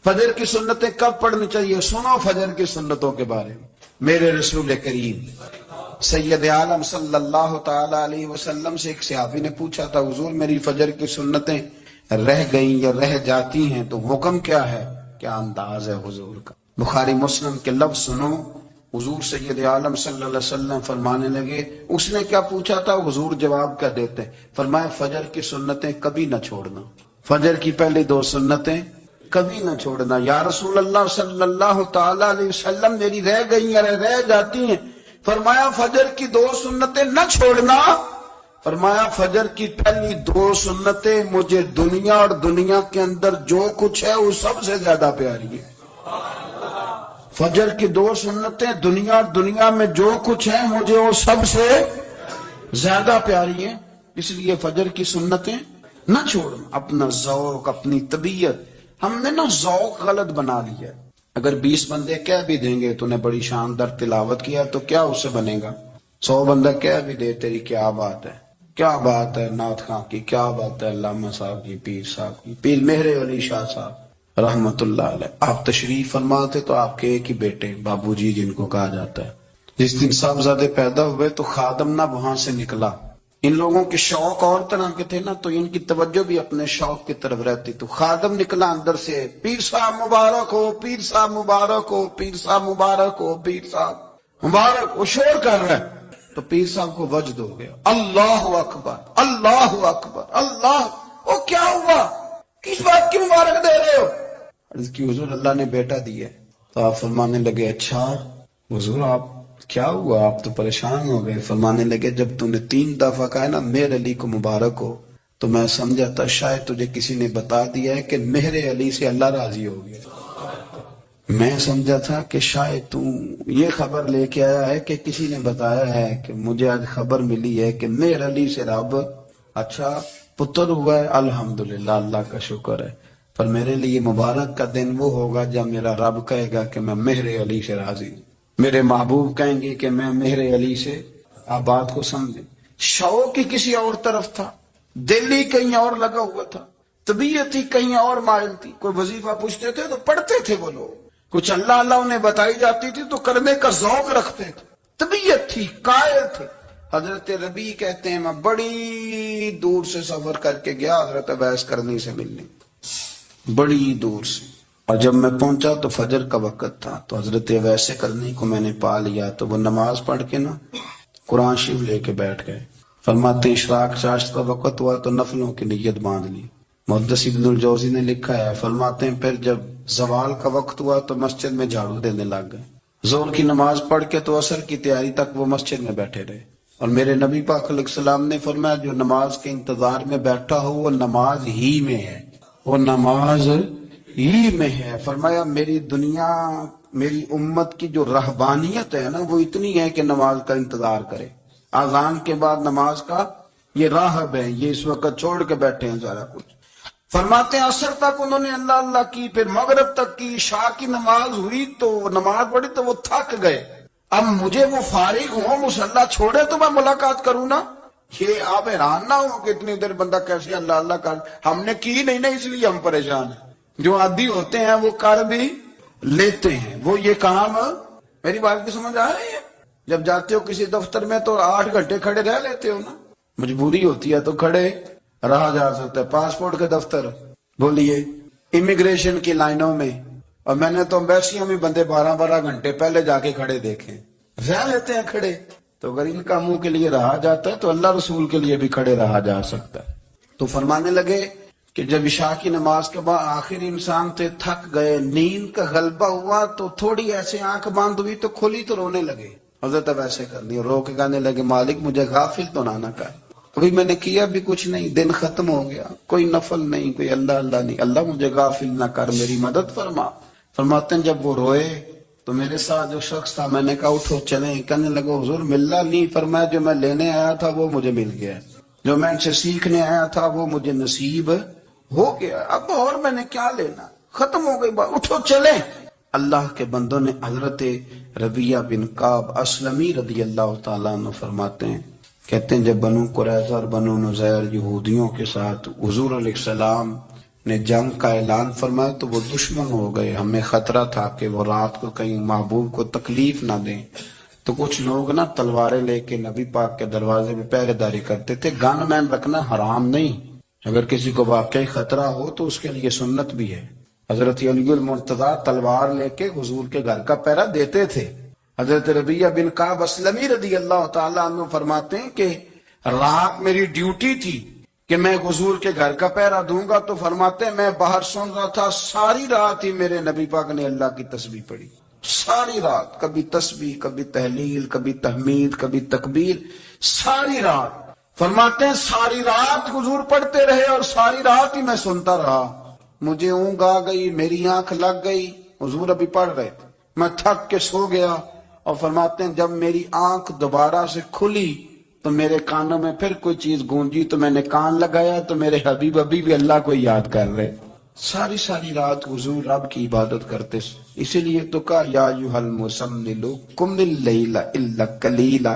فجر کی سنتیں کب پڑھنی چاہیے؟ سنو فجر کی سنتوں کے بارے میں۔ میرے رسول کریم سید عالم صلی اللہ تعالی علیہ وسلم سے ایک صحابی نے پوچھا تھا، حضور میری فجر کی سنتیں رہ گئیں یا رہ جاتی ہیں تو حکم کیا ہے؟ کیا انداز ہے حضور کا؟ بخاری مسلم کے لفظ سنو، حضور سید عالم صلی اللہ علیہ وسلم فرمانے لگے، اس نے کیا پوچھا تھا؟ حضور جواب کیا دیتے؟ فرمایا فجر کی سنتیں کبھی نہ چھوڑنا، فجر کی پہلی 2 سنتیں کبھی نہ چھوڑنا۔ یا رسول اللہ صلی اللہ تعالی علیہ وسلم میری رہ گئی یا رہ جاتی ہیں، فرمایا فجر کی 2 سنتیں نہ چھوڑنا، فرمایا فجر کی پہلی 2 سنتیں مجھے دنیا اور دنیا کے اندر جو کچھ ہے وہ سب سے زیادہ پیاری ہے۔ فجر کی 2 سنتیں دنیا اور دنیا میں جو کچھ ہے مجھے وہ سب سے زیادہ پیاری ہیں، اس لیے فجر کی سنتیں نہ چھوڑنا۔ اپنا ذوق، اپنی طبیعت، ہم نے نا ذوق غلط بنا لیا ہے۔ اگر 20 بندے کہہ بھی دیں گے تو نے بڑی شاندار تلاوت کیا تو کیا اس سے بنے گا؟ 100 بندہ کہہ بھی دے تیری کیا بات ہے، کیا بات ہے نعت خاں کی، کیا بات ہے علامہ صاحب کی، پیر صاحب کی، پیر مہر علی شاہ صاحب رحمت اللہ علیہ۔ آپ تشریف فرما تھے تو آپ کے ایک ہی بیٹے بابو جی جن کو کہا جاتا ہے، جس دن صاحبزادے پیدا ہوئے تو خادم نہ وہاں سے نکلا۔ ان لوگوں کے شوق اور طرح کے تھے نا، تو ان کی توجہ بھی اپنے شوق کی طرف رہتی، تو خادم نکلا اندر سے، پیر صاحب مبارک ہو، پیر صاحب مبارک ہو، پیر صاحب مبارک ہو، پیر صاحب مبارک، وہ شور کر رہا ہے۔ تو پیر صاحب کو وجد ہو گیا، اللہ اکبر اللہ اکبر اللہ، وہ کیا ہوا؟ کس بات کی مبارک دے رہے ہو؟ عرض کی حضور اللہ نے بیٹا دیا۔ تو آپ فرمانے لگے اچھا حضور آپ کیا ہوا؟ آپ تو پریشان ہو گئے۔ فرمانے لگے جب تو نے 3 دفعہ کہا نا مہر علی کو مبارک ہو تو میں سمجھا تھا شاید تجھے کسی نے بتا دیا ہے کہ مہر علی سے اللہ راضی ہو گیا۔ میں سمجھا تھا کہ شاید تو یہ خبر لے کے آیا ہے کہ کسی نے بتایا ہے کہ مجھے آج خبر ملی ہے کہ مہر علی سے رب اچھا پتر ہوا ہے، الحمدللہ اللہ کا شکر ہے، پر میرے لیے مبارک کا دن وہ ہوگا جب میرا رب کہے گا کہ میں مہر علی سے راضی ہوں، میرے محبوب کہیں گے کہ میں مہر علی سے۔ آپ بات کو سمجھیں، شوق ہی کسی اور طرف تھا، دل ہی کہیں اور لگا ہوا تھا، طبیعت ہی کہیں اور مائل تھی۔ کوئی وظیفہ پوچھتے تھے تو پڑھتے تھے وہ لوگ، کچھ اللہ اللہ انہیں بتائی جاتی تھی تو کرنے کا ذوق رکھتے تھے، طبیعت تھی، قائل تھے۔ حضرت ربیع کہتے ہیں میں بڑی دور سے سفر کر کے گیا حضرت اویس کرنی سے ملنے، بڑی دور سے، اور جب میں پہنچا تو فجر کا وقت تھا، تو حضرت اویس کرنی کو میں نے پا لیا، تو وہ نماز پڑھ کے نا قرآن شریف لے کے بیٹھ گئے۔ فرماتے اشراق چاشت کا وقت ہوا تو نفلوں کی نیت باندھ لی۔ محدث ابن الجوزی نے لکھا ہے، فرماتے ہیں پھر جب زوال کا وقت ہوا تو مسجد میں جھاڑو دینے لگ گئے۔ ظہر کی نماز پڑھ کے تو عصر کی تیاری تک وہ مسجد میں بیٹھے رہے، اور میرے نبی پاک علیہ السلام نے فرمایا جو نماز کے انتظار میں بیٹھا ہو وہ نماز ہی میں ہے، وہ نماز ہی میں ہے۔ فرمایا میری دنیا، میری امت کی جو رہبانیت ہے نا وہ اتنی ہے کہ نماز کا انتظار کرے، اذان کے بعد نماز کا یہ راہب ہے، یہ اس وقت چھوڑ کے بیٹھے ہیں سارا کچھ۔ فرماتے ہیں عصر تک انہوں نے اللہ اللہ کی، پھر مغرب تک کی، عشاء کی نماز ہوئی تو نماز پڑھی تو وہ تھک گئے، اب مجھے وہ فارغ ہوں مصلی چھوڑے تو میں ملاقات کروں نا۔ یہ آپ حیران نہ ہو کہ اتنی دیر بندہ کیسے اللہ اللہ کر، ہم نے کی نہیں نا اس لیے ہم پریشان ہیں۔ جو عادی ہوتے ہیں وہ کر بھی لیتے ہیں، وہ یہ کام، میری بات کی سمجھ آ رہی ہے؟ جب جاتے ہو کسی دفتر میں تو 8 گھنٹے کھڑے رہ لیتے ہو نا، مجبوری ہوتی ہے تو کھڑے رہا جا سکتا ہے۔ پاسپورٹ کے دفتر بولیے، امیگریشن کی لائنوں میں، اور میں نے تو امبیسیوں میں بندے 12 گھنٹے پہلے جا کے کھڑے دیکھے، رہ لیتے ہیں کھڑے۔ تو اگر ان کاموں کے لیے رہا جاتا ہے تو اللہ رسول کے لیے بھی کھڑے رہا جا سکتا ہے۔ تو فرمانے لگے کہ جب عشاء کی نماز کے بعد آخر انسان تھے، تھک گئے، نیند کا غلبہ ہوا تو تھوڑی ایسے آنکھ بند ہوئی تو کھلی تو رونے لگے۔ حضرت ویسے کرنی رو کے کہنے لگے مالک مجھے غافل تو نہ کر، ابھی میں نے کیا بھی کچھ نہیں، دن ختم ہو گیا، کوئی نفل نہیں، کوئی اللہ اللہ نہیں، اللہ مجھے غافل نہ کر، میری مدد فرما۔ فرماتے ہیں جب وہ روئے تو میرے ساتھ جو شخص تھا میں نے کہا اٹھو چلیں، کہنے لگا حضور ملنا نہیں، فرمایا جو میں لینے آیا تھا وہ مجھے مل گیا، جو میں ان سے سیکھنے آیا تھا وہ مجھے نصیب ہو گیا، اب اور میں نے کیا لینا، ختم ہو گئی بات، اٹھو چلیں۔ اللہ کے بندوں نے حضرت ربیعہ بن کعب اسلمی رضی اللہ تعالیٰ عنہ فرماتے ہیں، کہتے ہیں جب بنو قریظہ اور بنو نذیر یہودیوں کے ساتھ حضور علیہ السلام نے جنگ کا اعلان فرمایا تو وہ دشمن ہو گئے. ہمیں خطرہ تھا کہ وہ رات کو کہیں محبوب کو تکلیف نہ دیں، تو کچھ لوگ نا تلواریں لے کے نبی پاک کے دروازے میں پہرے داری کرتے تھے. گن مین رکھنا حرام نہیں، اگر کسی کو واقعی خطرہ ہو تو اس کے لیے سنت بھی ہے. حضرت علی المرتضیٰ تلوار لے کے حضور کے گھر کا پہرا دیتے تھے. حضرت ربیعہ بن کعب اسلمی رضی اللہ تعالیٰ عنہ فرماتے ہیں کہ رات میری ڈیوٹی تھی کہ میں حضور کے گھر کا پہرا دوں گا، تو فرماتے ہیں میں باہر سن رہا تھا، ساری رات ہی میرے نبی پاک نے اللہ کی تسبیح پڑھی. ساری رات، کبھی تسبیح، کبھی تحلیل، کبھی تحمید، کبھی تکبیر، ساری رات. فرماتے ہیں ساری رات حضور پڑھتے رہے اور ساری رات ہی میں سنتا رہا. مجھے اونگ آ گئی، میری آنکھ لگ گئی، حضور ابھی پڑھ رہے تھے، میں تھک کے سو گیا. اور فرماتے ہیں جب میری آنکھ دوبارہ سے کھلی تو میرے کانوں میں پھر کوئی چیز گونجی، تو میں نے کان لگایا تو میرے حبیب ابھی بھی اللہ کو یاد کر رہے. ساری رات حضور رب کی عبادت کرتے. اسی لیے تو کہا یا ایھا المزمل قم اللیل الا قلیلا.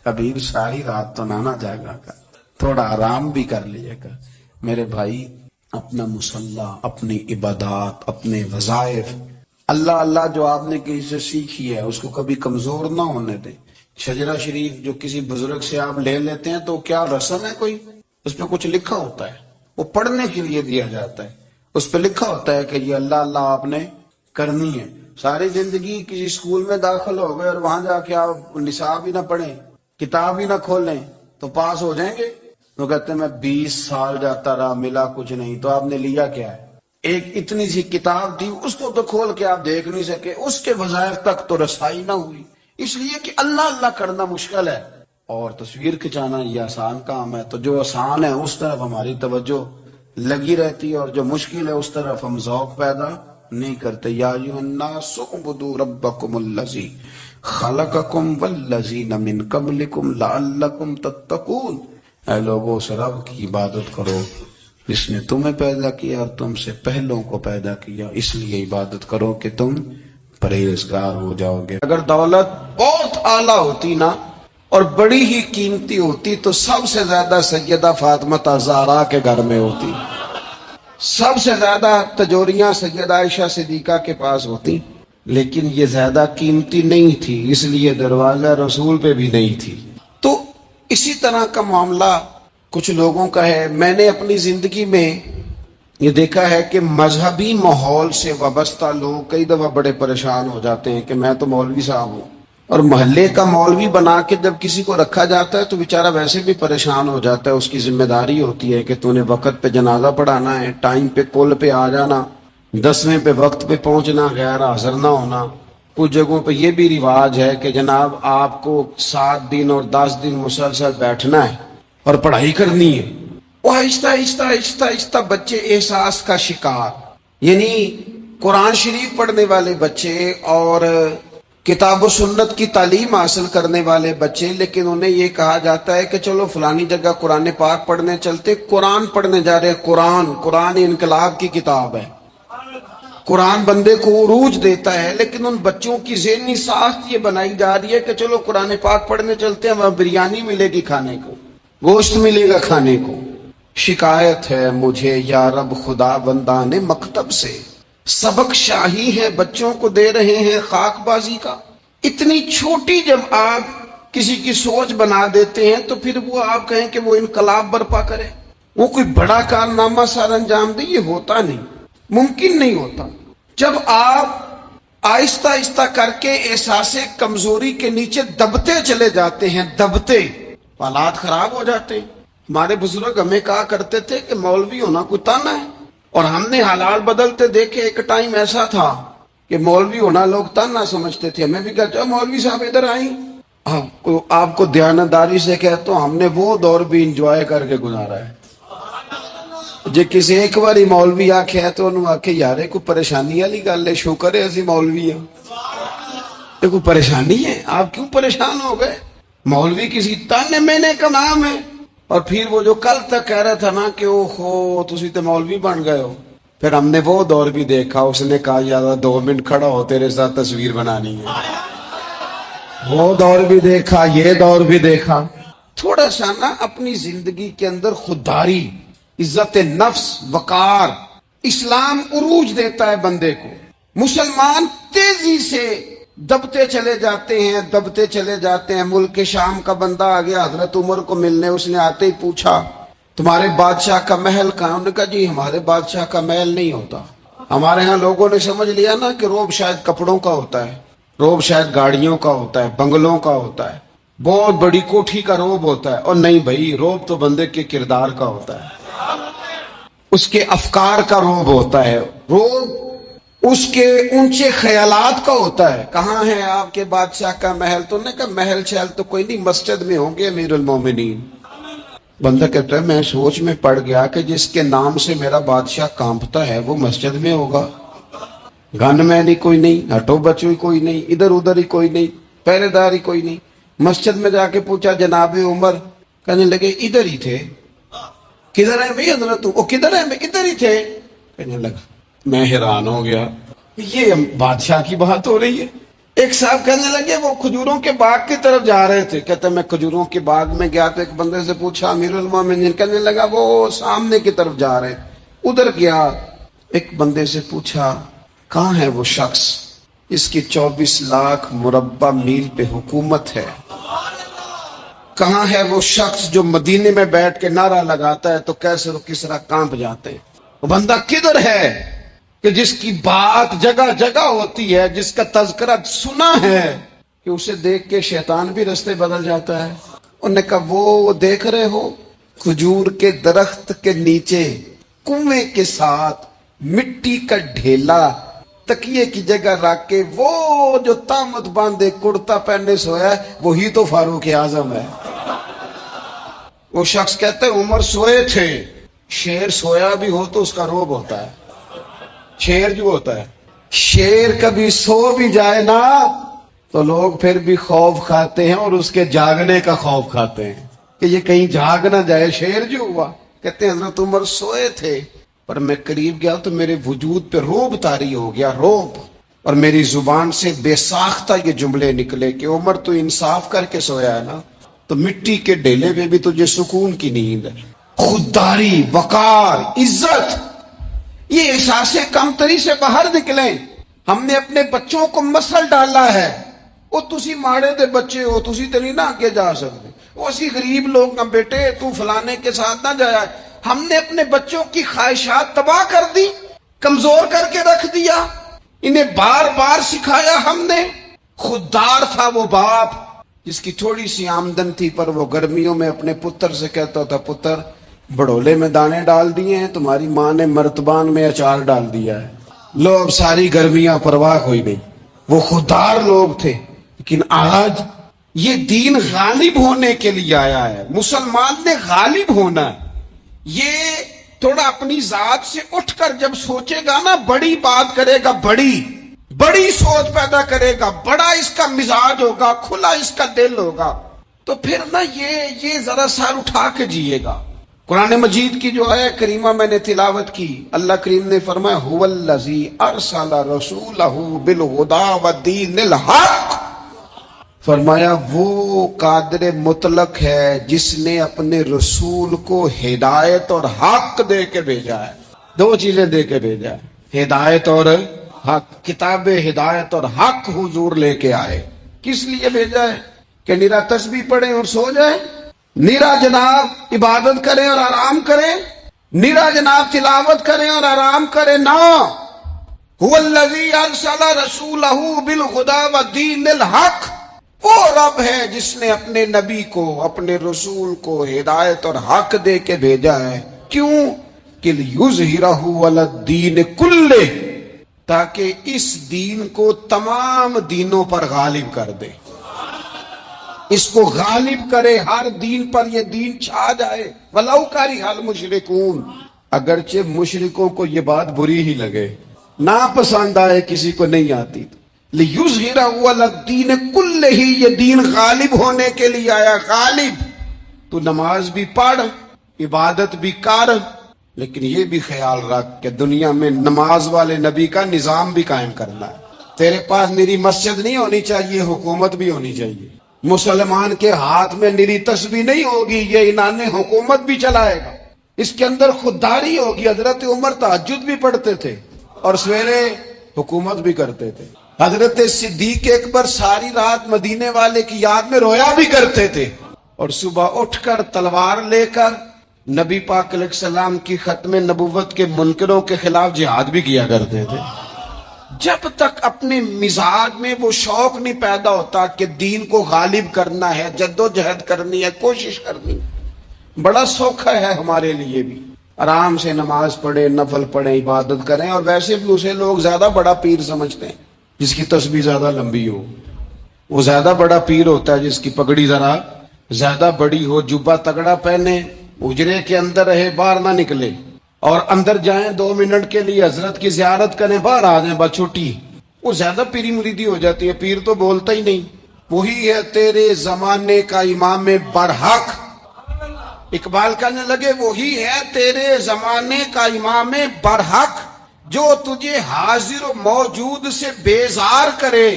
حبیب ساری رات تو نہ جاگا کر، تھوڑا آرام بھی کر لیے گا. میرے بھائی اپنا مصلی، اپنی عبادات، اپنے وظائف، اللہ جو آپ نے کسی سے سیکھی ہے اس کو کبھی کمزور نہ ہونے دیں. شجرہ شریف جو کسی بزرگ سے آپ لے لیتے ہیں تو کیا رسم ہے کوئی؟ اس پہ کچھ لکھا ہوتا ہے، وہ پڑھنے کے لیے دیا جاتا ہے. اس پہ لکھا ہوتا ہے کہ یہ اللہ آپ نے کرنی ہے. ساری زندگی کسی اسکول میں داخل ہو گئے اور وہاں جا کے آپ نصاب ہی نہ پڑھیں، کتاب ہی نہ کھولیں تو پاس ہو جائیں گے؟ وہ کہتے ہیں میں 20 سال جاتا رہا ملا کچھ نہیں. تو آپ نے لیا کیا ہے؟ ایک اتنی سی کتاب تھی، اس کو تو کھول کے آپ دیکھ نہیں سکے، اس کے وظائف تک تو رسائی نہ ہوئی. اس لیے کہ اللہ کرنا مشکل ہے اور تصویر کھچانا یہ آسان کام ہے. تو جو آسان ہے اس طرف ہماری توجہ لگی رہتی ہے اور جو مشکل ہے اس طرف ہم ذوق پیدا نہیں کرتے. یا ایھا الناس اعبدوا ربکم الذی خلقکم والذین من قبلکم لعلکم تتقون. اے لوگوں اس رب کی عبادت کرو جس نے تمہیں پیدا کیا اور تم سے پہلوں کو پیدا کیا، اس لیے عبادت کرو کہ تم پرہیزگار ہو جاؤ گے. اگر دولت بہت اعلیٰ ہوتی نا اور بڑی ہی قیمتی ہوتی تو سب سے زیادہ سیدہ فاطمہ زہرا کے گھر میں ہوتی، سب سے زیادہ تجوریاں سیدہ عائشہ صدیقہ کے پاس ہوتی، لیکن یہ زیادہ قیمتی نہیں تھی، اس لیے دروازہ رسول پہ بھی نہیں تھی. تو اسی طرح کا معاملہ کچھ لوگوں کا ہے. میں نے اپنی زندگی میں یہ دیکھا ہے کہ مذہبی ماحول سے وابستہ لوگ کئی دفعہ بڑے پریشان ہو جاتے ہیں کہ میں تو مولوی صاحب ہوں، اور محلے کا مولوی بنا کے جب کسی کو رکھا جاتا ہے تو بیچارہ ویسے بھی پریشان ہو جاتا ہے. اس کی ذمہ داری ہوتی ہے کہ تو نے وقت پہ جنازہ پڑھانا ہے، ٹائم پہ کل پہ آ جانا، 10ویں پہ وقت پہ پہنچنا، غیر حاضر نہ ہونا. کچھ جگہوں پہ یہ بھی رواج ہے کہ جناب آپ کو 7 دن اور 10 دن مسلسل بیٹھنا ہے اور پڑھائی کرنی ہے. وہ آہستہ بچے احساس کا شکار، یعنی قرآن شریف پڑھنے والے بچے اور کتاب و سنت کی تعلیم حاصل کرنے والے بچے، لیکن انہیں یہ کہا جاتا ہے کہ چلو فلانی جگہ قرآن پاک پڑھنے چلتے، قرآن پڑھنے جا رہے. قرآن انقلاب کی کتاب ہے، قرآن بندے کو عروج دیتا ہے، لیکن ان بچوں کی ذہنی ساخت یہ بنائی جا رہی ہے کہ چلو قرآن پاک پڑھنے چلتے ہیں، وہاں بریانی ملے گی کھانے کو، گوشت ملے گا کھانے کو. شکایت ہے مجھے یا رب خدا بندان مکتب سے، سبق شاہی ہے بچوں کو دے رہے ہیں خاک بازی کا. اتنی چھوٹی جب آپ کسی کی سوچ بنا دیتے ہیں تو پھر وہ آپ کہیں کہ وہ انقلاب برپا کرے، وہ کوئی بڑا کارنامہ سر انجام دے، یہ ہوتا نہیں، ممکن نہیں ہوتا. جب آپ آہستہ کر کے احساس کمزوری کے نیچے دبتے چلے جاتے ہیں، حالات خراب ہو جاتے ہیں. ہمارے بزرگ ہمیں کہا کرتے تھے کہ مولوی ہونا کوئی تانا ہے، اور ہم نے حالات بدلتے دیکھے. ایک ٹائم ایسا تھا کہ مولوی ہونا لوگ تانا سمجھتے تھے. ہمیں بھی کہتے مولوی صاحب ادھر آئیں. آپ کو دیانتداری سے کہتا ہوں، ہم نے وہ دور بھی انجوائے کر کے گزارا ہے. جے کسی ایک باری مولوی آکھے ہے تو انہوں آکھے یارے کوئی پریشانی والی گل ہے، شکر ہے اسی مولوی ہیں. یہ کوئی پریشانی ہے؟ آپ کیوں پریشان ہو گئے؟ مولوی کسی تانے مینے کا نام ہے. اور پھر وہ جو کل تک کہہ رہا تھا نا کہ اوہو تسی تے مولوی بن گئے ہو، پھر ہم نے وہ دور بھی دیکھا. اس نے کہا یار 2 منٹ کھڑا ہو، تیرے ساتھ تصویر بنانی ہے. وہ دور بھی دیکھا، یہ دور بھی دیکھا. تھوڑا سا نا اپنی زندگی کے اندر خودداری، عزت نفس، وقار، اسلام عروج دیتا ہے بندے کو، مسلمان تیزی سے دبتے چلے جاتے ہیں. ملک شام کا بندہ آ گیا حضرت عمر کو ملنے، اس نے آتے ہی پوچھا تمہارے بادشاہ کا محل کہاں؟ انہوں نے کہا جی ہمارے بادشاہ کا محل نہیں ہوتا. ہمارے ہاں لوگوں نے سمجھ لیا نا کہ روب شاید کپڑوں کا ہوتا ہے، روب شاید گاڑیوں کا ہوتا ہے، بنگلوں کا ہوتا ہے، بہت بڑی کوٹھی کا روب ہوتا ہے. اور نہیں بھائی، روب تو بندے کے کردار کا ہوتا ہے، اس کے افکار کا روب ہوتا ہے، روب اس کے اونچے خیالات کا ہوتا ہے. کہاں ہے آپ کے بادشاہ کا محل؟ تو نے کہا محل شہل تو کوئی نہیں، مسجد میں ہوں گے امیر المومنین. بندہ کہتا ہے میں سوچ میں پڑ گیا کہ جس کے نام سے میرا بادشاہ کانپتا ہے وہ مسجد میں ہوگا. گن میں نہیں کوئی نہیں، ہٹو بچو ہی کوئی نہیں، ادھر ادھر ہی کوئی نہیں، پہرے دار ہی کوئی نہیں. مسجد میں جا کے پوچھا جناب عمر، کہنے لگے ادھر ہی تھے. کدھر ہے بھائی حضرت؟ وہ کدھر ہے؟ میں ادھر ہی تھے. کہنے لگا میں حیران ہو گیا، یہ بادشاہ کی بات ہو رہی ہے. ایک صاحب کہنے لگے وہ کھجوروں کے باغ کی طرف جا رہے تھے. کہتے میں کھجوروں کے باغ میں گیا تو ایک بندے سے پوچھا امیر المومنین، کہنے لگا وہ سامنے کی طرف جا رہے، ادھر گیا. ایک بندے سے پوچھا کہاں ہے وہ شخص اس کی 24 لاکھ مربع میل پہ حکومت ہے؟ کہاں ہے وہ شخص جو مدینے میں بیٹھ کے نعرہ لگاتا ہے تو کیسر و کسرا کانپ جاتے ہیں؟ وہ بندہ کدھر ہے کہ جس کی بات جگہ جگہ ہوتی ہے، جس کا تذکرہ سنا ہے کہ اسے دیکھ کے شیطان بھی رستے بدل جاتا ہے؟ انہوں نے کہا وہ دیکھ رہے ہو کھجور کے درخت کے نیچے کنویں کے ساتھ مٹی کا ڈھیلا تکیے کی جگہ رکھ کے وہ جو تامت باندھے کرتا پہنے سویا ہے وہی تو فاروق اعظم ہے. وہ شخص کہتے ہیں عمر سوئے تھے. شیر سویا بھی ہو تو اس کا روب ہوتا ہے. شیر جو ہوتا ہے، شیر کبھی سو بھی جائے نا تو لوگ پھر بھی خوف کھاتے ہیں، اور اس کے جاگنے کا خوف کھاتے ہیں کہ یہ کہیں جاگ نہ جائے. شیر جو ہوا، کہتے ہیں حضرت عمر سوئے تھے پر میں قریب گیا تو میرے وجود پہ روب طاری ہو گیا، روب. اور میری زبان سے بے ساختہ یہ جملے نکلے کہ عمر تو انصاف کر کے سویا ہے نا، تو مٹی کے ڈھیلے پہ بھی تجھے سکون کی نیند ہے. خودداری، وقار، عزت، یہ احساس کمتری سے باہر نکلیں. ہم نے اپنے بچوں کو مسل ڈالا ہے، وہ تسی ماڑے دے بچے ہو، تسی تو نہیں نہ آگے جا سکتے، وہ اسی غریب لوگ نہ بیٹے تو فلانے کے ساتھ نہ جایا. ہم نے اپنے بچوں کی خواہشات تباہ کر دی، کمزور کر کے رکھ دیا، انہیں بار بار سکھایا ہم نے. خوددار تھا وہ باپ جس کی تھوڑی سی آمدن تھی پر وہ گرمیوں میں اپنے پتر سے کہتا تھا پتر بڑولے میں دانے ڈال دیے ہیں، تمہاری ماں نے مرتبان میں اچار ڈال دیا ہے، لو اب ساری گرمیاں پرواہ کوئی نہیں. وہ خوددار لوگ تھے. لیکن آج یہ دین غالب ہونے کے لیے آیا ہے، مسلمان نے غالب ہونا ہے. یہ تھوڑا اپنی ذات سے اٹھ کر جب سوچے گا نا، بڑی بات کرے گا، بڑی سوچ پیدا کرے گا، بڑا اس کا مزاج ہوگا، کھلا اس کا دل ہوگا، تو پھر نا یہ ذرا سر اٹھا کے جیے گا. قرآن مجید کی جو ہے کریمہ میں نے تلاوت کی، اللہ کریم نے فرمایا هو الذی ارسل رسولہ بالہدی والدین الحق. فرمایا وہ قادر مطلق ہے جس نے اپنے رسول کو ہدایت اور حق دے کے بھیجا ہے. دو چیزیں دے کے بھیجا ہے، ہدایت اور حق. کتاب ہدایت اور حق حضور لے کے آئے. کس لیے بھیجا ہے؟ کہ نیرا تسبیح پڑھیں اور سو جائیں، نیرا جناب عبادت کریں اور آرام کریں، نیرا جناب تلاوت کریں اور آرام کریں. نہ، هو الذی ارسل رسولہ بالہدی والدین الحق. وہ رب ہے جس نے اپنے نبی کو، اپنے رسول کو ہدایت اور حق دے کے بھیجا ہے. کیوں؟ کہ لیظہرہ علی الدین کلہ، تاکہ اس دین کو تمام دینوں پر غالب کر دے، اس کو غالب کرے، ہر دین پر یہ دین چھا جائے. وَلَوْ كَرِهَ الْمُشْرِكُونَ. اگرچہ مشرکوں کو یہ بات بری ہی لگے، ناپسند آئے، کسی کو نہیں آتی. لِيُظْهِرَهُ عَلَى الدِّينِ كُلِّهِ. یہ دین غالب ہونے کے لیے آیا. غالب تو نماز بھی پڑھ، عبادت بھی کر، لیکن یہ بھی خیال رکھ کہ دنیا میں نماز والے نبی کا نظام بھی قائم کرنا ہے. تیرے پاس نری مسجد نہیں ہونی چاہیے، حکومت بھی ہونی چاہیے. مسلمان کے ہاتھ میں نری تسبیح نہیں ہوگی، یہ انان حکومت بھی چلائے گا. اس کے اندر خودداری ہوگی. حضرت عمر تہجد بھی پڑھتے تھے اور سویرے حکومت بھی کرتے تھے. حضرت صدیق اکبر ساری رات مدینے والے کی یاد میں رویا بھی کرتے تھے اور صبح اٹھ کر تلوار لے کر نبی پاک علیہ السلام کی ختم نبوت کے منکروں کے خلاف جہاد بھی کیا کرتے تھے. جب تک اپنے مزاج میں وہ شوق نہیں پیدا ہوتا کہ دین کو غالب کرنا ہے، جدوجہد کرنی ہے، کوشش کرنی ہے، بڑا سوکھا ہے ہمارے لیے بھی. آرام سے نماز پڑھیں، نفل پڑھیں، عبادت کریں. اور ویسے بھی اسے لوگ زیادہ بڑا پیر سمجھتے ہیں جس کی تسبیح زیادہ لمبی ہو. وہ زیادہ بڑا پیر ہوتا ہے جس کی پگڑی ذرا زیادہ بڑی ہو، جبہ تگڑا پہنے، اجرے کے اندر رہے، باہر نہ نکلے، اور اندر جائیں 2 منٹ کے لیے حضرت کی زیارت کریں، باہر آ جائیں بس چھٹی. وہ زیادہ پیری مریدی ہو جاتی ہے. پیر تو بولتا ہی نہیں. وہی ہے تیرے زمانے کا امام برحق. اقبال کہنے لگے وہی ہے تیرے زمانے کا امام برحق جو تجھے حاضر و موجود سے بیزار کرے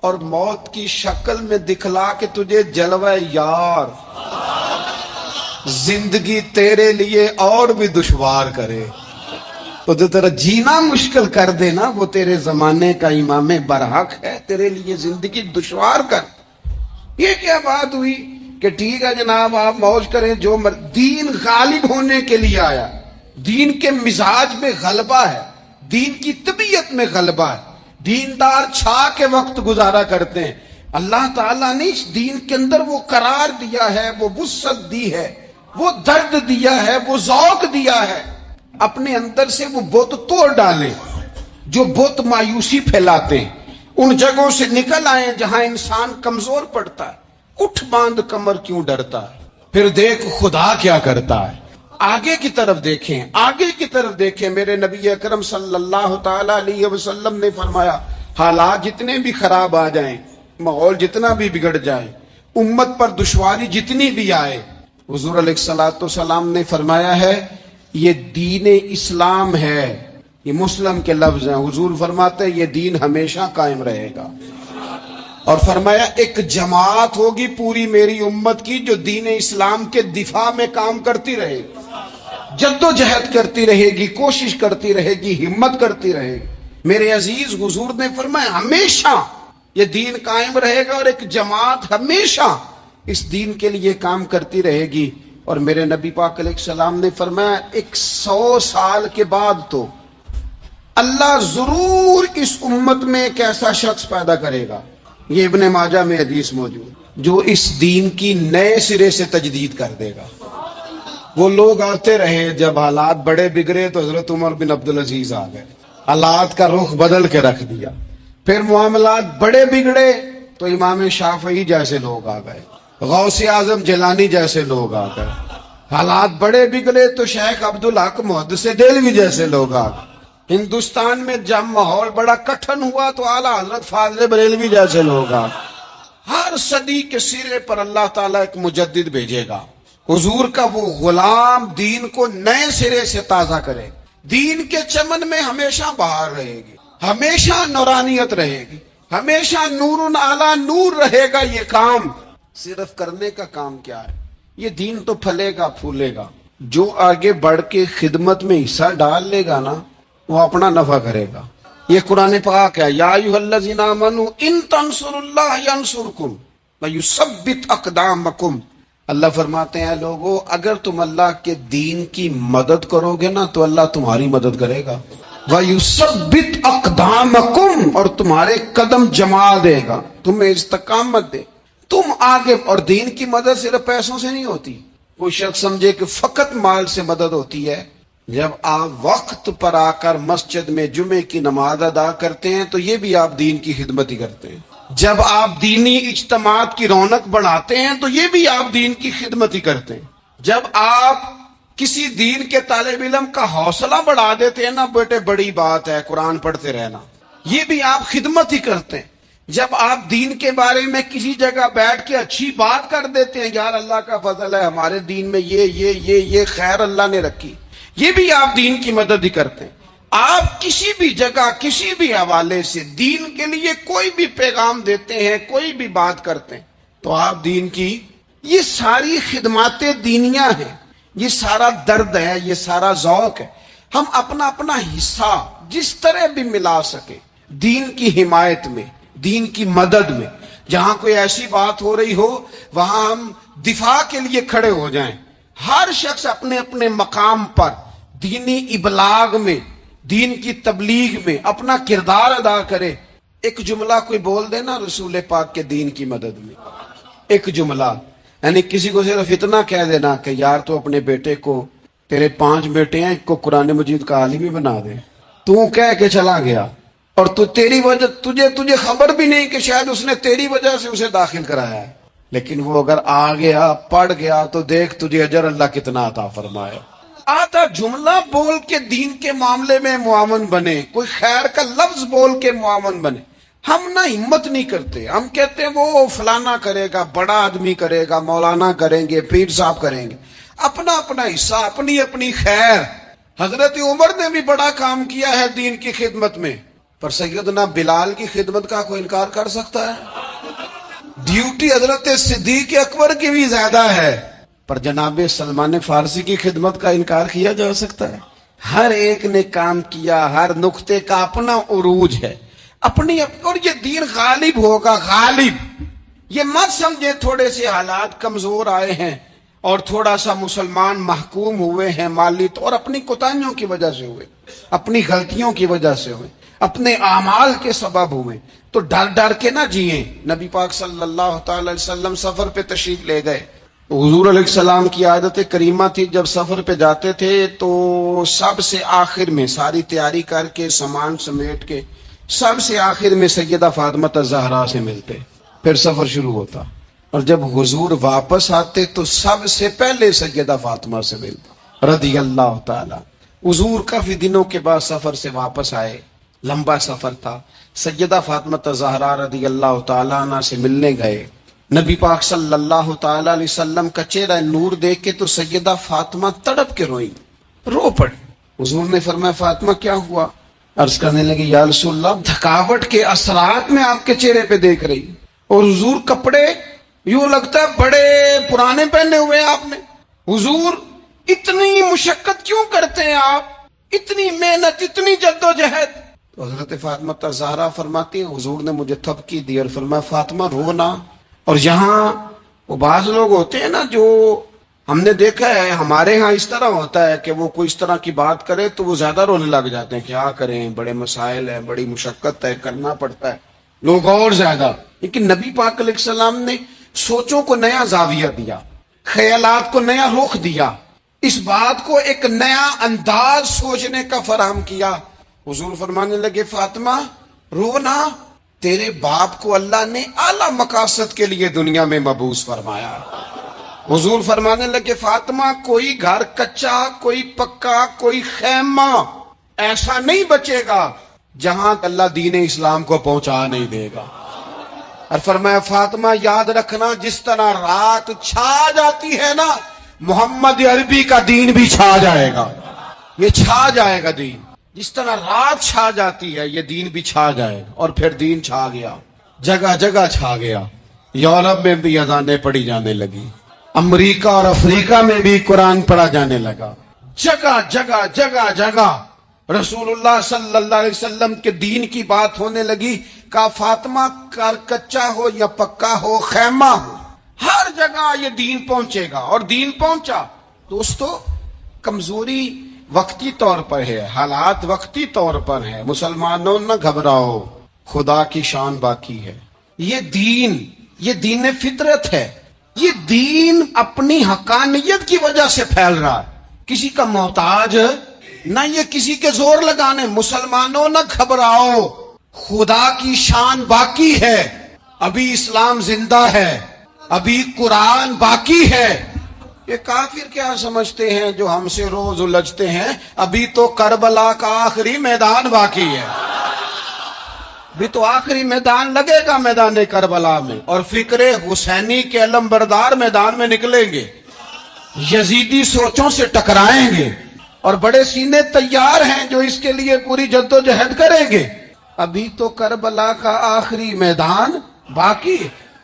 اور موت کی شکل میں دکھلا کے تجھے جلوہ یار زندگی تیرے لیے اور بھی دشوار کرے. تو جو تیرا جینا مشکل کر دے نا، وہ تیرے زمانے کا امام برحق ہے، تیرے لیے زندگی دشوار کر. یہ کیا بات ہوئی کہ ٹھیک ہے جناب آپ موج کریں جو دین غالب ہونے کے لیے آیا. دین کے مزاج میں غلبہ ہے، دین کی طبیعت میں غلبہ ہے. دیندار چھا کے وقت گزارا کرتے ہیں. اللہ تعالیٰ نے اس دین کے اندر وہ قرار دیا ہے، وہ وسعت دی ہے، وہ درد دیا ہے، وہ ذوق دیا ہے. اپنے اندر سے وہ بت توڑ ڈالیں جو بت مایوسی پھیلاتے ہیں. ان جگہوں سے نکل آئیں جہاں انسان کمزور پڑتا ہے. اٹھ باندھ کمر کیوں ڈرتا ہے؟ پھر دیکھ خدا کیا کرتا ہے. آگے کی طرف دیکھیں، آگے کی طرف دیکھیں. میرے نبی اکرم صلی اللہ تعالی علیہ وسلم نے فرمایا حالات جتنے بھی خراب آ جائیں، ماحول جتنا بھی بگڑ جائے، امت پر دشواری جتنی بھی آئے، حضور علیہ الصلوۃ والسلام نے فرمایا ہے یہ دین اسلام ہے. یہ مسلم کے لفظ ہیں. حضور فرماتے ہیں یہ دین ہمیشہ قائم رہے گا. اور فرمایا ایک جماعت ہوگی پوری میری امت کی جو دین اسلام کے دفاع میں کام کرتی رہے گی، جدوجہد کرتی رہے گی، کوشش کرتی رہے گی، ہمت کرتی رہے گی. میرے عزیز حضور نے فرمایا ہمیشہ یہ دین قائم رہے گا اور ایک جماعت ہمیشہ اس دین کے لیے کام کرتی رہے گی. اور میرے نبی پاک علیہ السلام نے فرمایا 100 سال کے بعد تو اللہ ضرور اس امت میں ایک ایسا شخص پیدا کرے گا، یہ ابن ماجہ میں حدیث موجود، جو اس دین کی نئے سرے سے تجدید کر دے گا. وہ لوگ آتے رہے، جب حالات بڑے بگڑے تو حضرت عمر بن عبدالعزیز آ گئے، حالات کا رخ بدل کے رکھ دیا. پھر معاملات بڑے بگڑے تو امام شافعی جیسے لوگ آ گئے، غوث اعظم جیلانی جیسے لوگ آ گئے. حالات بڑے بگڑے تو شیخ عبدالحق محدث دہلوی جیسے لوگ آ گئے. ہندوستان میں جب ماحول بڑا کٹھن ہوا تو اعلیٰ حضرت فاضل بریلوی جیسے لوگ آ گئے. ہر صدی کے سرے پر اللہ تعالیٰ ایک مجدد بھیجے گا. حضور کا وہ غلام دین کو نئے سرے سے تازہ کرے. دین کے چمن میں ہمیشہ بہار رہے گی، ہمیشہ نورانیت رہے گی، ہمیشہ نور اعلیٰ نور رہے گا. یہ کام صرف کرنے کا کام کیا ہے؟ یہ دین تو پھلے گا پھولے گا. جو آگے بڑھ کے خدمت میں حصہ ڈال لے گا نا وہ اپنا نفع کرے گا. یہ قرآن پاک ہے، یا ایھا الذین آمنوا ان تنصروا اللہ ینصرکم ویثبت اقدامکم. اللہ فرماتے ہیں لوگو اگر تم اللہ کے دین کی مدد کرو گے نا تو اللہ تمہاری مدد کرے گا. ویثبت اقدامکم، اور تمہارے قدم جما دے گا، تمہیں استقامت دے. تم آگے. اور دین کی مدد صرف پیسوں سے نہیں ہوتی. کوئی شخص سمجھے کہ فقط مال سے مدد ہوتی ہے. جب آپ وقت پر آ کر مسجد میں جمعے کی نماز ادا کرتے ہیں تو یہ بھی آپ دین کی خدمت ہی کرتے ہیں. جب آپ دینی اجتماعات کی رونق بڑھاتے ہیں تو یہ بھی آپ دین کی خدمت ہی کرتے ہیں. جب آپ کسی دین کے طالب علم کا حوصلہ بڑھا دیتے ہیں نا، بیٹے بڑی بات ہے قرآن پڑھتے رہنا، یہ بھی آپ خدمت ہی کرتے ہیں. جب آپ دین کے بارے میں کسی جگہ بیٹھ کے اچھی بات کر دیتے ہیں، یار اللہ کا فضل ہے ہمارے دین میں یہ خیر اللہ نے رکھی، یہ بھی آپ دین کی مدد ہی کرتے ہیں. آپ کسی بھی جگہ کسی بھی حوالے سے دین کے لیے کوئی بھی پیغام دیتے ہیں، کوئی بھی بات کرتے ہیں تو آپ دین کی یہ ساری خدمات دینیاں ہیں. یہ سارا درد ہے، یہ سارا ذوق ہے. ہم اپنا اپنا حصہ جس طرح بھی ملا سکے دین کی حمایت میں، دین کی مدد میں. جہاں کوئی ایسی بات ہو رہی ہو وہاں ہم دفاع کے لیے کھڑے ہو جائیں. ہر شخص اپنے اپنے مقام پر دینی ابلاغ میں، دین کی تبلیغ میں اپنا کردار ادا کرے. ایک جملہ کوئی بول دے نا رسول پاک کے دین کی مدد میں، ایک جملہ، یعنی کسی کو صرف اتنا کہہ دینا کہ یار تو اپنے بیٹے کو، تیرے 5 بیٹے ہیں، ایک کو قرآن مجید کا عالم ہی بنا دے. تو کہہ کے چلا گیا اور تو تیری وجہ تجھے خبر بھی نہیں کہ شاید اس نے تیری وجہ سے اسے داخل کرایا ہے. لیکن وہ اگر آ گیا، پڑھ گیا، تو دیکھ تجھے اجر اللہ کتنا عطا فرمائے. آدھا جملہ بول کے دین کے معاملے میں معاون بنے، کوئی خیر کا لفظ بول کے معاون بنے. ہم نہ ہمت نہیں کرتے، ہم کہتے ہیں وہ فلانا کرے گا، بڑا آدمی کرے گا، مولانا کریں گے، پیر صاحب کریں گے. اپنا اپنا حصہ، اپنی اپنی خیر. حضرت عمر نے بھی بڑا کام کیا ہے دین کی خدمت میں، پر سیدنا بلال کی خدمت کا کوئی انکار کر سکتا ہے؟ ڈیوٹی حضرت صدیق اکبر کی بھی زیادہ ہے، پر جناب سلمان فارسی کی خدمت کا انکار کیا جا سکتا ہے؟ ہر ایک نے کام کیا، ہر نقطے کا اپنا عروج ہے، اپنی. اور یہ دین غالب ہوگا، غالب. یہ مت سمجھے تھوڑے سے حالات کمزور آئے ہیں اور تھوڑا سا مسلمان محکوم ہوئے ہیں مالی طور، اپنی کوتاہیوں کی وجہ سے ہوئے، اپنی غلطیوں کی وجہ سے ہوئے، اپنے اعمال کے سبب ہوئے. تو ڈر ڈر کے نہ جئیں. نبی پاک صلی اللہ تعالی علیہ وسلم سفر پہ تشریف لے گئے. حضور علیہ السلام کی عادت کریمہ تھی، جب سفر پہ جاتے تھے تو سب سے آخر میں ساری تیاری کر کے، سامان سمیٹ کے، سب سے آخر میں سیدہ فاطمہ الزہرا سے ملتے، پھر سفر شروع ہوتا. اور جب حضور واپس آتے تو سب سے پہلے سیدہ فاطمہ سے ملتے رضی اللہ تعالی. حضور کافی دنوں کے بعد سفر سے واپس آئے، لمبا سفر تھا. سیدہ فاطمہ الزہرا رضی اللہ تعالیٰ عنہ سے ملنے گئے. نبی پاک صلی اللہ تعالی علیہ وسلم کا چہرہ نور دیکھ کے تو سیدہ فاطمہ تڑپ کے روئی، رو پڑی. حضور نے فرمایا فاطمہ کیا ہوا؟ عرض کرنے لگی یا رسول اللہ، تھکاوٹ کے اثرات میں آپ کے چہرے پہ دیکھ رہی، اور حضور کپڑے یوں لگتا ہے بڑے پرانے پہنے ہوئے آپ نے. حضور اتنی مشقت کیوں کرتے ہیں آپ، اتنی محنت، اتنی جدوجہد؟ تو حضرت فاطمہ الزہرا فرماتی ہیں حضور نے مجھے تھپکی دی اور فرمایا فاطمہ رو نہ. اور یہاں وہ بعض لوگ ہوتے ہیں نا، جو ہم نے دیکھا ہے ہمارے ہاں اس طرح ہوتا ہے کہ وہ کوئی اس طرح کی بات کرے تو وہ زیادہ رونے لگ جاتے ہیں. کیا کریں، بڑے مسائل ہیں، بڑی مشقت ہے، کرنا پڑتا ہے، لوگ اور زیادہ. لیکن نبی پاک علیہ السلام نے سوچوں کو نیا زاویہ دیا، خیالات کو نیا رخ دیا، اس بات کو ایک نیا انداز سوچنے کا فراہم کیا. حضور فرمانے لگے فاطمہ رو نہ، تیرے باپ کو اللہ نے اعلیٰ مقاصد کے لیے دنیا میں مبعوث فرمایا. حضور فرمانے لگے فاطمہ کوئی گھر کچا، کوئی پکا، کوئی خیمہ ایسا نہیں بچے گا جہاں اللہ دین اسلام کو پہنچا نہیں دے گا. اور فرمایا فاطمہ یاد رکھنا، جس طرح رات چھا جاتی ہے نا، محمد عربی کا دین بھی چھا جائے گا. یہ چھا جائے گا دین، جس طرح رات چھا جاتی ہے یہ دین بھی چھا جائے گا. اور پھر دین چھا گیا، جگہ جگہ چھا گیا. یورپ میں بھی اذانیں پڑھی جانے لگی، امریکہ اور افریقہ میں بھی قرآن پڑھا جانے لگا. جگہ جگہ جگہ جگہ رسول اللہ صلی اللہ علیہ وسلم کے دین کی بات ہونے لگی. کہا فاطمہ کچا ہو یا پکا ہو، خیمہ ہو، ہر جگہ یہ دین پہنچے گا. اور دین پہنچا. دوستو کمزوری وقتی طور پر ہے، حالات وقتی طور پر ہے. مسلمانوں نہ گھبراؤ، خدا کی شان باقی ہے. یہ دین فطرت ہے. یہ دین اپنی حقانیت کی وجہ سے پھیل رہا ہے، کسی کا محتاج نہ یہ کسی کے زور لگانے. مسلمانوں نہ گھبراؤ، خدا کی شان باقی ہے. ابھی اسلام زندہ ہے، ابھی قرآن باقی ہے. یہ کافر کیا سمجھتے ہیں جو ہم سے روز الجھتے ہیں، ابھی تو کربلا کا آخری میدان باقی ہے. بھی تو آخری میدان لگے گا میدان کربلا میں، اور فکر حسینی کے علم بردار میدان میں نکلیں گے، یزیدی سوچوں سے ٹکرائیں گے، اور بڑے سینے تیار ہیں جو اس کے لیے پوری جدوجہد کریں گے. ابھی تو کربلا کا آخری میدان باقی.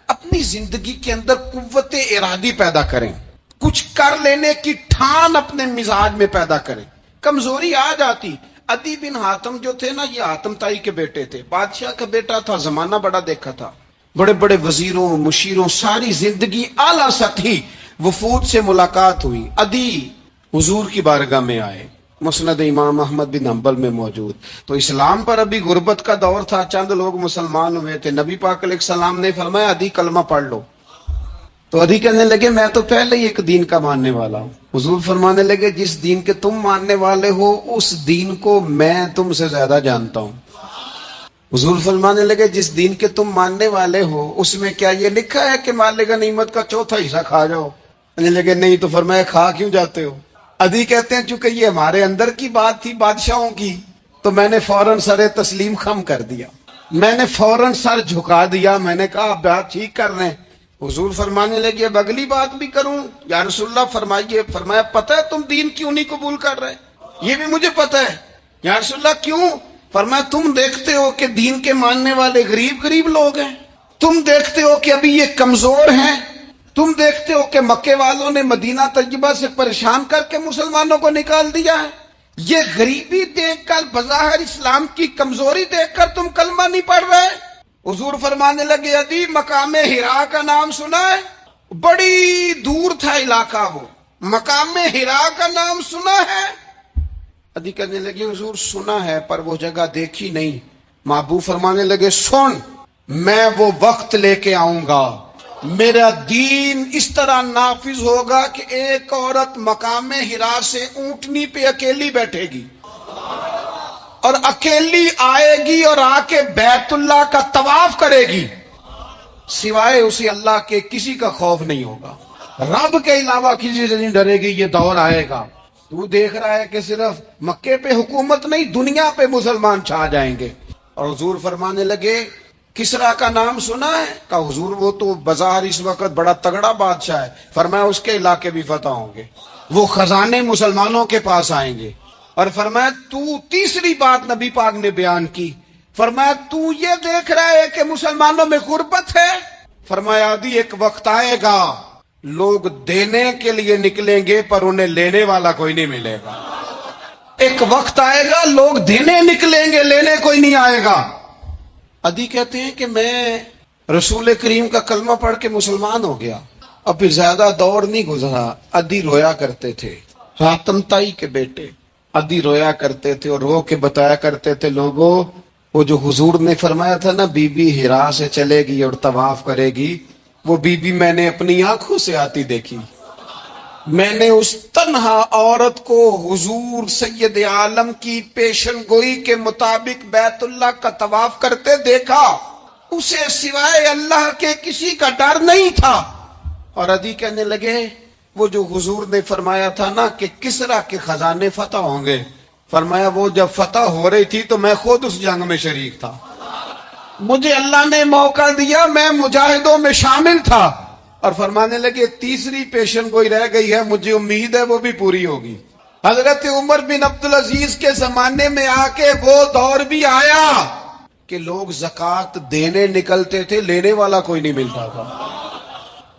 اپنی زندگی کے اندر قوت ارادی پیدا کریں، کچھ کر لینے کی ٹھان اپنے مزاج میں پیدا کرے. کمزوری آ جاتی. عدی بن حاتم جو تھے نا، یہ حاتم تائی کے بیٹے تھے، بادشاہ کا بیٹا تھا، زمانہ بڑا دیکھا تھا، بڑے بڑے وزیروں مشیروں، ساری زندگی اعلیٰ سطحی وفود سے ملاقات ہوئی. عدی حضور کی بارگاہ میں آئے، مسند امام احمد بن حنبل میں موجود. تو اسلام پر ابھی غربت کا دور تھا، چند لوگ مسلمان ہوئے تھے. نبی پاک علیہ السلام نے فرمایا عدی کلمہ پڑھ لو. تو عدی کہنے لگے میں تو پہلے ہی ایک دین کا ماننے والا ہوں. حضور فرمانے لگے جس دین کے تم ماننے والے ہو اس دین کو میں تم سے زیادہ جانتا ہوں. حضور فرمانے لگے جس دین کے تم ماننے والے ہو اس میں کیا یہ لکھا ہے کہ مال غنیمت کا چوتھا حصہ کھا جاؤ؟ کہنے لگے نہیں. تو فرمایا کھا کیوں جاتے ہو؟ عدی کہتے ہیں چونکہ یہ ہمارے اندر کی بات تھی بادشاہوں کی، تو میں نے فوراً سر تسلیم خم کر دیا، میں نے فوراً سر جھکا دیا. میں نے کہا آپ بات ٹھیک کر رہے ہیں. حضور فرمانے لگے اب اگلی بات بھی کروں؟ یا رسول اللہ فرمائیے. فرمایا پتہ ہے تم دین کیوں نہیں قبول کر رہے؟ یہ بھی مجھے پتہ ہے. یا رسول اللہ کیوں؟ فرمایا تم دیکھتے ہو کہ دین کے ماننے والے غریب لوگ ہیں، تم دیکھتے ہو کہ ابھی یہ کمزور ہیں، تم دیکھتے ہو کہ مکے والوں نے مدینہ طیبہ سے پریشان کر کے مسلمانوں کو نکال دیا ہے. یہ غریبی دیکھ کر، بظاہر اسلام کی کمزوری دیکھ کر تم کلمہ نہیں پڑھ رہے. حضور فرمانے لگے عدی مقام ہرا کا نام سنا ہے؟ بڑی دور تھا علاقہ، وہ مقام ہرا کا نام سنا ہے؟ عدی کہنے لگے حضور سنا ہے پر وہ جگہ دیکھی نہیں. محبوب فرمانے لگے سن، میں وہ وقت لے کے آؤں گا، میرا دین اس طرح نافذ ہوگا کہ ایک عورت مقام ہرا سے اونٹنی پہ اکیلی بیٹھے گی اور اکیلی آئے گی اور آ کے بیت اللہ کا طواف کرے گی، سوائے اسے اللہ کے کسی کا خوف نہیں ہوگا، رب کے علاوہ کسی سے نہیں ڈرے گی. یہ دور آئے گا. تو دیکھ رہا ہے کہ صرف مکے پہ حکومت نہیں، دنیا پہ مسلمان چھا جائیں گے. اور حضور فرمانے لگے کسرا کا نام سنا ہے؟ کہا حضور وہ تو بظاہر اس وقت بڑا تگڑا بادشاہ ہے. فرمایا اس کے علاقے بھی فتح ہوں گے، وہ خزانے مسلمانوں کے پاس آئیں گے. اور فرمایا تو تیسری بات نبی پاک نے بیان کی. فرمایا تو یہ دیکھ رہا ہے کہ مسلمانوں میں غربت ہے؟ فرمایا عدی ایک وقت آئے گا لوگ دینے کے لیے نکلیں گے پر انہیں لینے والا کوئی نہیں ملے گا. ایک وقت آئے گا لوگ دینے نکلیں گے، لینے کوئی نہیں آئے گا. عدی کہتے ہیں کہ میں رسول کریم کا کلمہ پڑھ کے مسلمان ہو گیا. اب پھر زیادہ دور نہیں گزرا، عدی رویا کرتے تھے. حاتم تائی کے بیٹے عدی رویا کرتے تھے اور رو کے بتایا کرتے تھے لوگوں وہ جو حضور نے فرمایا تھا نا بی بی ہرا سے چلے گی اور طواف کرے گی، وہ بی بی میں نے اپنی آنکھوں سے آتی دیکھی. میں نے اس تنہا عورت کو حضور سید عالم کی پیشن گوئی کے مطابق بیت اللہ کا طواف کرتے دیکھا. اسے سوائے اللہ کے کسی کا ڈر نہیں تھا. اور عدی کہنے لگے وہ جو حضور نے فرمایا تھا نا کہ کسرا کے خزانے فتح ہوں گے، فرمایا وہ جب فتح ہو رہی تھی تو میں خود اس جنگ میں شریک تھا، مجھے اللہ نے موقع دیا، میں مجاہدوں میں شامل تھا. اور فرمانے لگے تیسری پیشن گوئی رہ گئی ہے، مجھے امید ہے وہ بھی پوری ہوگی. حضرت عمر بن عبدالعزیز کے زمانے میں آ کے وہ دور بھی آیا کہ لوگ زکوٰۃ دینے نکلتے تھے، لینے والا کوئی نہیں ملتا تھا.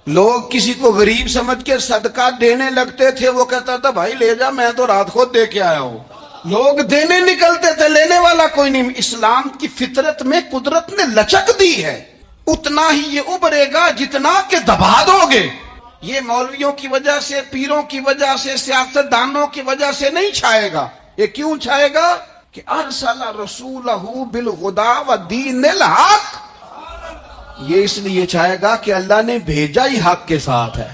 لوگ کسی کو غریب سمجھ کے صدقہ دینے لگتے تھے، وہ کہتا تھا بھائی لے جا، میں تو رات خود دے کے آیا ہوں. لوگ دینے نکلتے تھے، لینے والا کوئی نہیں. اسلام کی فطرت میں قدرت نے لچک دی ہے، اتنا ہی یہ ابھرے گا جتنا کہ دبا دو گے. یہ مولویوں کی وجہ سے، پیروں کی وجہ سے، سیاست دانوں کی وجہ سے نہیں چھائے گا. یہ کیوں چھائے گا کہ ارسل رسولہ بالہدی ودین الحق. یہ اس لیے چھائے گا کہ اللہ نے بھیجا ہی حق کے ساتھ ہے.